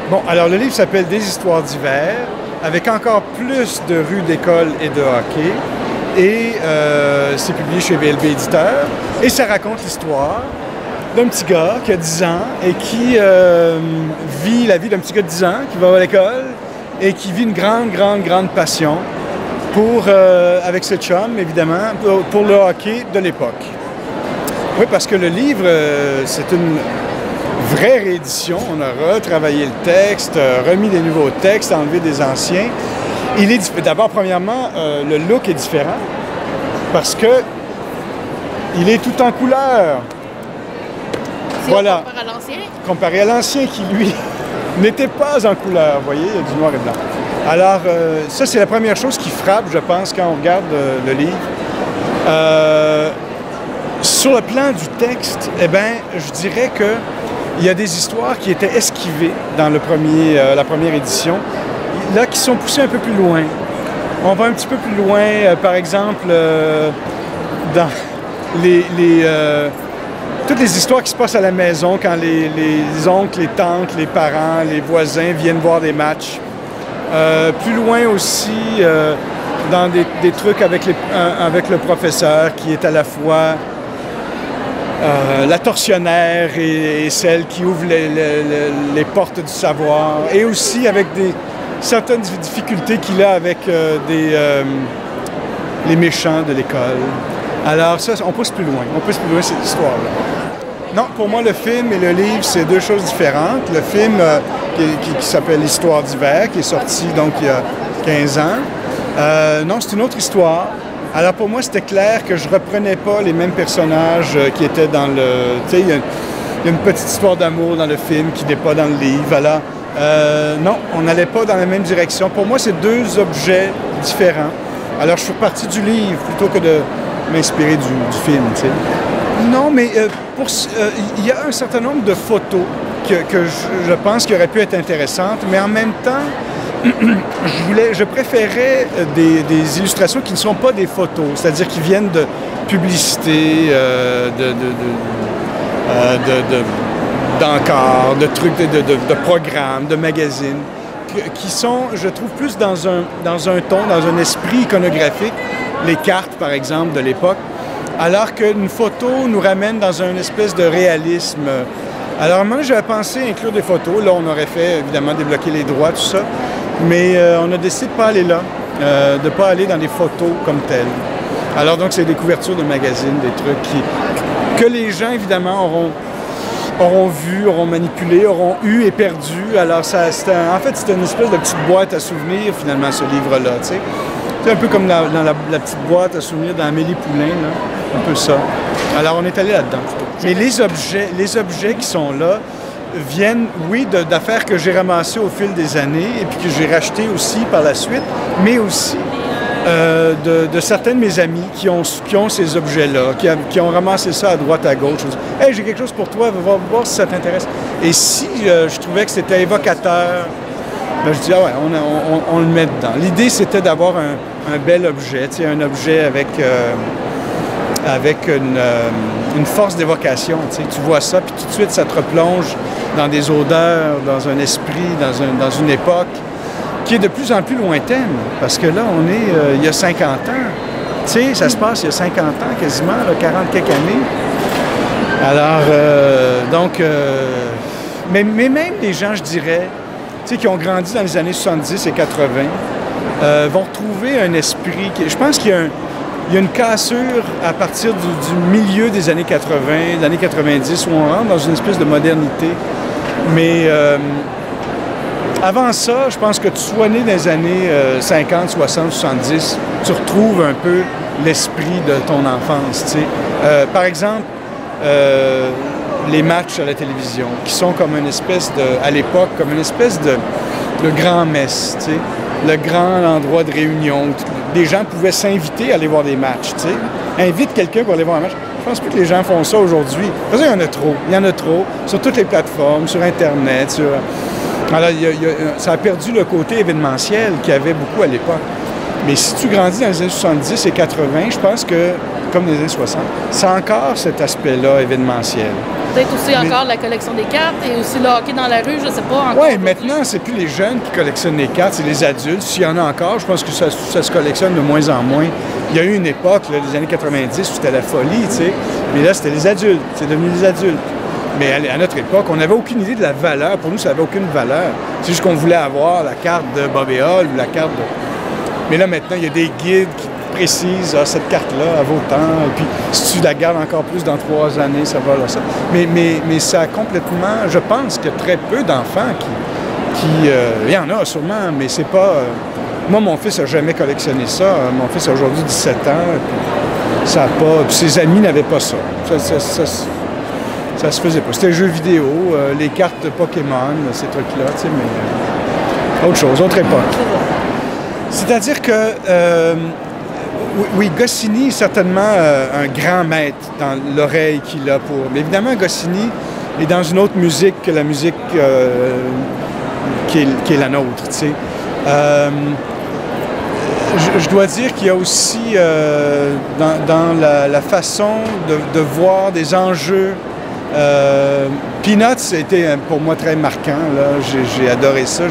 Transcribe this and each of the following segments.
Bon, alors le livre s'appelle Des histoires d'hiver, avec encore plus de rues d'école et de hockey. Et c'est publié chez VLB Éditeur. Et ça raconte l'histoire d'un petit gars qui a 10 ans et qui vit la vie d'un petit gars de 10 ans qui va à l'école et qui vit une grande passion pour, avec ce chum, évidemment, pour le hockey de l'époque. Oui, parce que le livre, c'est une vraie réédition. On a retravaillé le texte, remis des nouveaux textes, enlevé des anciens. Il est d'abord, premièrement, le look est différent parce que il est tout en couleur. Si voilà. on compare à l'ancien? Comparé à l'ancien qui, lui, n'était pas en couleur. Vous voyez, il y a du noir et blanc. Alors, ça, c'est la première chose qui frappe, je pense, quand on regarde le livre. Sur le plan du texte, eh bien, je dirais qu'il y a des histoires qui étaient esquivées dans la première édition, là, qui sont poussées un peu plus loin. On va un petit peu plus loin, par exemple, dans toutes les histoires qui se passent à la maison quand les oncles, les tantes, les parents, les voisins viennent voir des matchs. Plus loin aussi, dans des trucs avec le professeur qui est à la fois la tortionnaire et celle qui ouvre les portes du savoir, et aussi avec certaines difficultés qu'il a avec les méchants de l'école. Alors ça, on pousse plus loin cette histoire-là. Non, pour moi, le film et le livre, c'est deux choses différentes. Le film qui s'appelle L'histoire d'hiver, qui est sorti donc il y a 15 ans. Non, c'est une autre histoire. Alors pour moi, c'était clair que je reprenais pas les mêmes personnages qui étaient dans le... Tu sais, il y a une petite histoire d'amour dans le film qui n'est pas dans le livre. Alors, non, on n'allait pas dans la même direction. Pour moi, c'est deux objets différents. Alors je suis reparti du livre plutôt que de m'inspirer du film, tu sais. Non, mais il y a un certain nombre de photos que je pense qui auraient pu être intéressantes, mais en même temps, je préférais des illustrations qui ne sont pas des photos, c'est-à-dire qui viennent de publicités, d'encarts, de trucs, de programmes, de magazines, qui sont, je trouve, plus dans un ton, dans un esprit iconographique, les cartes, par exemple, de l'époque, alors qu'une photo nous ramène dans une espèce de réalisme. Alors moi, j'avais pensé inclure des photos. Là, on aurait fait, évidemment, débloquer les droits, tout ça. Mais on a décidé de ne pas aller là, de ne pas aller dans des photos comme telles. Alors donc, c'est des couvertures de magazines, des trucs que les gens, évidemment, auront vu, auront manipulé, auront eu et perdu. Alors, en fait, c'était une espèce de petite boîte à souvenirs, finalement, ce livre-là, tu sais. C'est un peu comme dans la petite boîte à souvenirs d'Amélie Poulain, là. Un peu ça. Alors, on est allé là-dedans, plutôt. Mais les objets qui sont là viennent, oui, d'affaires que j'ai ramassées au fil des années et puis que j'ai rachetées aussi par la suite, mais aussi de certains de mes amis qui ont ces objets-là, qui ont ramassé ça à droite, à gauche. « Hey, j'ai quelque chose pour toi, va voir si ça t'intéresse. » Et si je trouvais que c'était évocateur, ben, je dis, ah ouais, on le met dedans. L'idée, c'était d'avoir un bel objet, tu sais, un objet avec une force d'évocation. Tu sais, tu vois ça, puis tout de suite, ça te replonge dans des odeurs, dans un esprit, dans une époque qui est de plus en plus lointaine. Parce que là, on est il y a 50 ans. Tu sais, ça se passe il y a 50 ans, quasiment, là, 40 quelques années. Alors, mais même les gens, je dirais, tu sais, qui ont grandi dans les années 70 et 80, vont retrouver un esprit je pense qu'il y a une cassure à partir du milieu des années 80, des années 90, où on rentre dans une espèce de modernité. Mais avant ça, je pense que tu sois né dans les années 50, 60, 70, tu retrouves un peu l'esprit de ton enfance, tu sais. Par exemple, les matchs à la télévision, qui sont comme une espèce à l'époque, comme une espèce de grand-messe, tu sais. Le grand endroit de réunion. Les gens pouvaient s'inviter à aller voir des matchs, tu sais. Invite quelqu'un pour aller voir un match. Je pense plus que les gens font ça aujourd'hui. Parce qu'il y en a trop. Il y en a trop. Sur toutes les plateformes, sur Internet. Alors, ça a perdu le côté événementiel qu'il y avait beaucoup à l'époque. Mais si tu grandis dans les années 70 et 80, je pense que comme les années 60. C'est encore cet aspect-là événementiel. Peut-être aussi encore la collection des cartes et aussi le hockey dans la rue, je sais pas. Oui, maintenant, c'est plus les jeunes qui collectionnent les cartes, c'est les adultes. S'il y en a encore, je pense que ça se collectionne de moins en moins. Il y a eu une époque, là, les années 90, où c'était la folie, tu sais. Mais là, c'était les adultes. C'est devenu les adultes. Mais à notre époque, on n'avait aucune idée de la valeur. Pour nous, ça n'avait aucune valeur. C'est juste qu'on voulait avoir la carte de Bob et Hall ou la carte de... Mais là, maintenant, il y a des guides qui précisent cette carte-là, elle vaut tant. Et puis, si tu la gardes encore plus dans 3 années, ça va là, ça. Mais ça a complètement... Je pense qu'il y a très peu d'enfants qui il y en a sûrement, mais c'est pas... Moi, mon fils n'a jamais collectionné ça. Mon fils a aujourd'hui 17 ans. Puis ça a pas... Puis ses amis n'avaient pas ça. Ça se faisait pas. C'était les jeux vidéo, les cartes de Pokémon, ces trucs-là, tu sais, mais autre chose, autre époque. C'est-à-dire que, oui, Goscinny est certainement un grand maître dans l'oreille qu'il a pour... Mais évidemment, Goscinny est dans une autre musique que la musique qui est la nôtre, tu sais. Je dois dire qu'il y a aussi, dans la façon de voir des enjeux, Peanuts a été pour moi très marquant. J'ai adoré ça.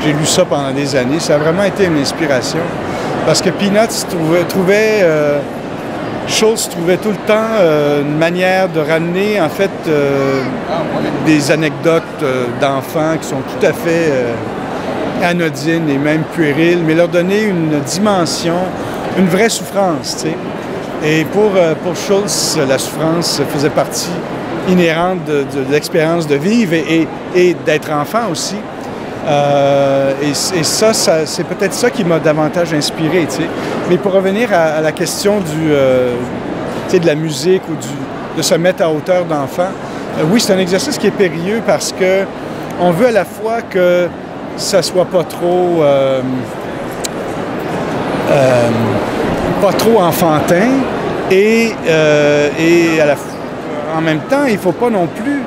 J'ai lu ça pendant des années. Ça a vraiment été une inspiration. Parce que Peanuts Schulz trouvait tout le temps une manière de ramener, en fait, des anecdotes d'enfants qui sont tout à fait anodines et même puériles, mais leur donner une dimension, une vraie souffrance, tu sais. Et pour Schulz, la souffrance faisait partie inhérente de l'expérience de vivre et d'être enfant aussi. Et ça c'est peut-être ça qui m'a davantage inspiré, tu sais. Mais pour revenir à la question tu sais, de la musique ou de se mettre à hauteur d'enfant, oui, c'est un exercice qui est périlleux parce que on veut à la fois que ça soit pas trop enfantin et en même temps, il ne faut pas non plus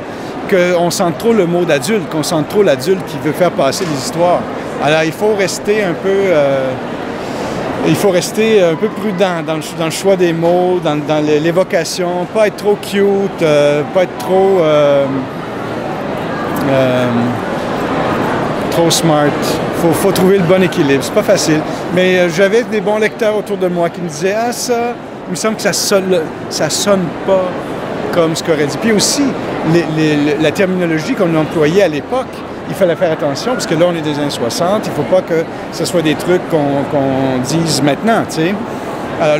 qu'on sente trop le mot d'adulte, qu'on sente trop l'adulte qui veut faire passer les histoires. Alors, il faut rester un peu prudent dans le choix des mots, dans l'évocation, pas être trop cute, pas être trop smart. Faut trouver le bon équilibre. C'est pas facile. Mais j'avais des bons lecteurs autour de moi qui me disaient « Ah, ça, il me semble que ça sonne pas comme ce qu'aurait dit. » Puis aussi, la terminologie qu'on employait à l'époque, il fallait faire attention, parce que là, on est des années 60, il ne faut pas que ce soit des trucs qu'on dise maintenant, tu sais.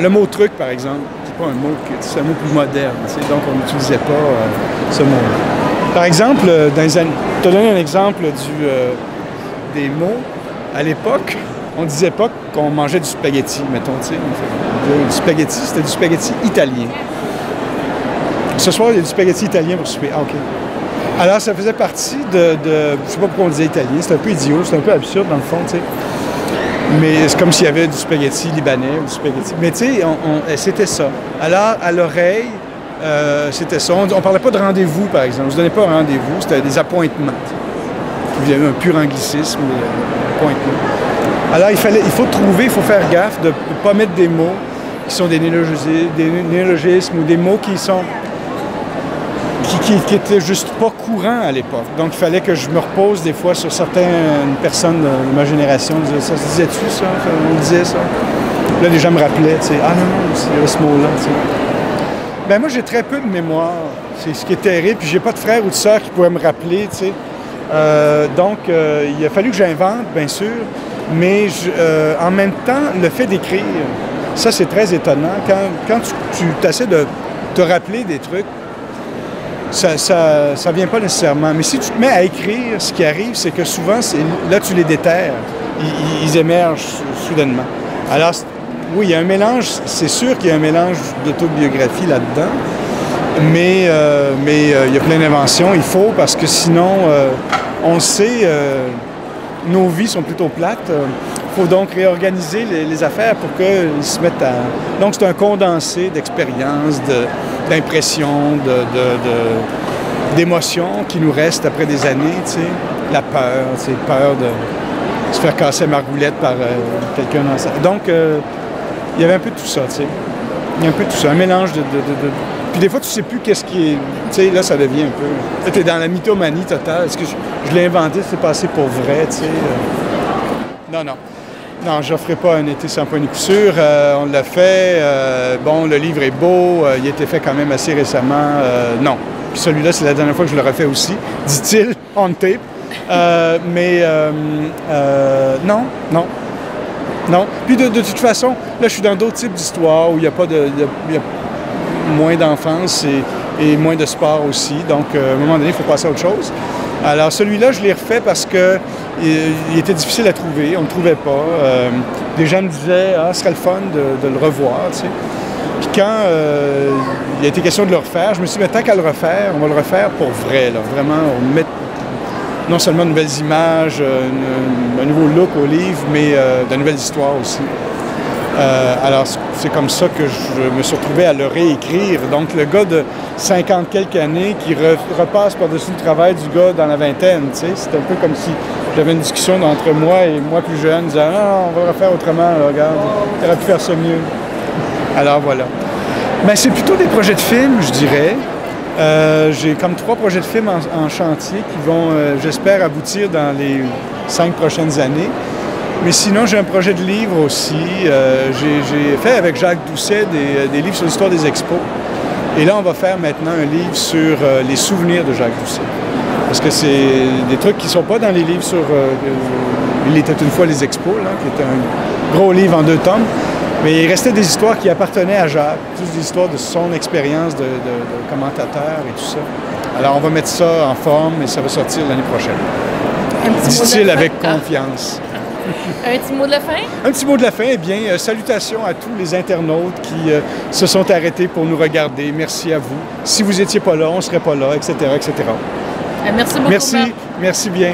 Le mot « truc », par exemple, c'est pas un mot, c'est un mot plus moderne, tu sais, donc on n'utilisait pas ce mot-là. Par exemple, je te donne un exemple des mots. À l'époque, on ne disait pas qu'on mangeait du spaghetti, mettons, tu sais. Du spaghetti, c'était du spaghetti italien. Ce soir, il y a du spaghetti italien pour souper. Ah, OK. Alors, ça faisait partie je ne sais pas pourquoi on disait italien, c'est un peu idiot, c'est un peu absurde dans le fond, tu sais. Mais c'est comme s'il y avait du spaghetti libanais ou du spaghetti... Mais tu sais, c'était ça. Alors, à l'oreille, c'était ça. On ne parlait pas de rendez-vous, par exemple. On ne se donnait pas un rendez-vous, c'était des appointements. Il y avait un pur anglicisme, appointements. Alors, il faut faire gaffe de ne pas mettre des mots qui sont des néologismes ou des mots qui étaient juste pas courants à l'époque. Donc, il fallait que je me repose des fois sur certaines personnes de ma génération. Ça se disait-tu, ça? On disait ça? Là, les gens me rappelaient, tu sais, ah non, il y avait ce mot-là, tu sais. Ben moi, j'ai très peu de mémoire. C'est ce qui est terrible. Puis, j'ai pas de frère ou de sœur qui pourraient me rappeler, tu sais. Donc, il a fallu que j'invente, bien sûr. Mais en même temps, le fait d'écrire, ça, c'est très étonnant. Quand tu t'essaies de te rappeler des trucs, ça vient pas nécessairement. Mais si tu te mets à écrire, ce qui arrive, c'est que souvent, là, tu les déterres. Ils émergent soudainement. Alors, oui, il y a un mélange. C'est sûr qu'il y a un mélange d'autobiographie là-dedans. Mais il y a plein d'inventions. Il faut, parce que sinon, on sait, nos vies sont plutôt plates. Il faut donc réorganiser les affaires pour qu'ils se mettent à... Donc, c'est un condensé d'expériences, d'impressions, d'émotions qui nous restent après des années, tu sais. La peur, tu sais, peur de se faire casser la margoulette par quelqu'un dans sa... Donc, il y avait un peu de tout ça, tu sais. Il y a un peu tout ça, un mélange de... Puis des fois, tu sais plus qu'est-ce qui est... Tu sais, là, ça devient un peu... Là, t'es dans la mythomanie totale. Est-ce que je l'ai inventé, c'est passé pour vrai, tu sais? Non, non. Non, je n'offrirai pas un été sans point ni coup sûr. On l'a fait. Bon, le livre est beau. Il a été fait quand même assez récemment. Non. Puis celui-là, c'est la dernière fois que je le refais aussi, dit-il, on tape. Non, non. Non. Puis de toute façon, là, je suis dans d'autres types d'histoires où il n'y a pas il y a moins d'enfance et moins de sport aussi. Donc, à un moment donné, il faut passer à autre chose. Alors, celui-là, je l'ai refait parce que il était difficile à trouver. On ne le trouvait pas. Les gens me disaient « Ah, ce serait le fun de le revoir, tu sais. » Puis quand il a été question de le refaire, je me suis dit « Mais tant qu'à le refaire, on va le refaire pour vrai, là. Vraiment, on va mettre non seulement de nouvelles images, un nouveau look au livre, mais de nouvelles histoires aussi. » Alors, c'est comme ça que je me suis retrouvé à le réécrire. Donc, le gars de 50 quelques années qui repasse par-dessus le travail du gars dans la vingtaine, tu sais. C'est un peu comme si j'avais une discussion entre moi et moi plus jeune, disant « Ah, on va le refaire autrement, là, regarde, tu aurais pu faire ça mieux. » Alors, voilà. Mais c'est plutôt des projets de films, je dirais. J'ai comme 3 projets de films en chantier qui vont, j'espère, aboutir dans les 5 prochaines années. Mais sinon, j'ai un projet de livre aussi. J'ai fait avec Jacques Doucet des livres sur l'histoire des expos. Et là, on va faire maintenant un livre sur les souvenirs de Jacques Doucet. Parce que c'est des trucs qui ne sont pas dans les livres sur Il était une fois les expos, là, qui était un gros livre en 2 tomes. Mais il restait des histoires qui appartenaient à Jacques, toutes des histoires de son expérience de commentateur et tout ça. Alors, on va mettre ça en forme et ça va sortir l'année prochaine. Dit-il avec confiance. Un petit mot de la fin? Un petit mot de la fin, eh bien, salutations à tous les internautes qui se sont arrêtés pour nous regarder. Merci à vous. Si vous n'étiez pas là, on ne serait pas là, etc., etc. Merci beaucoup. Merci, merci bien.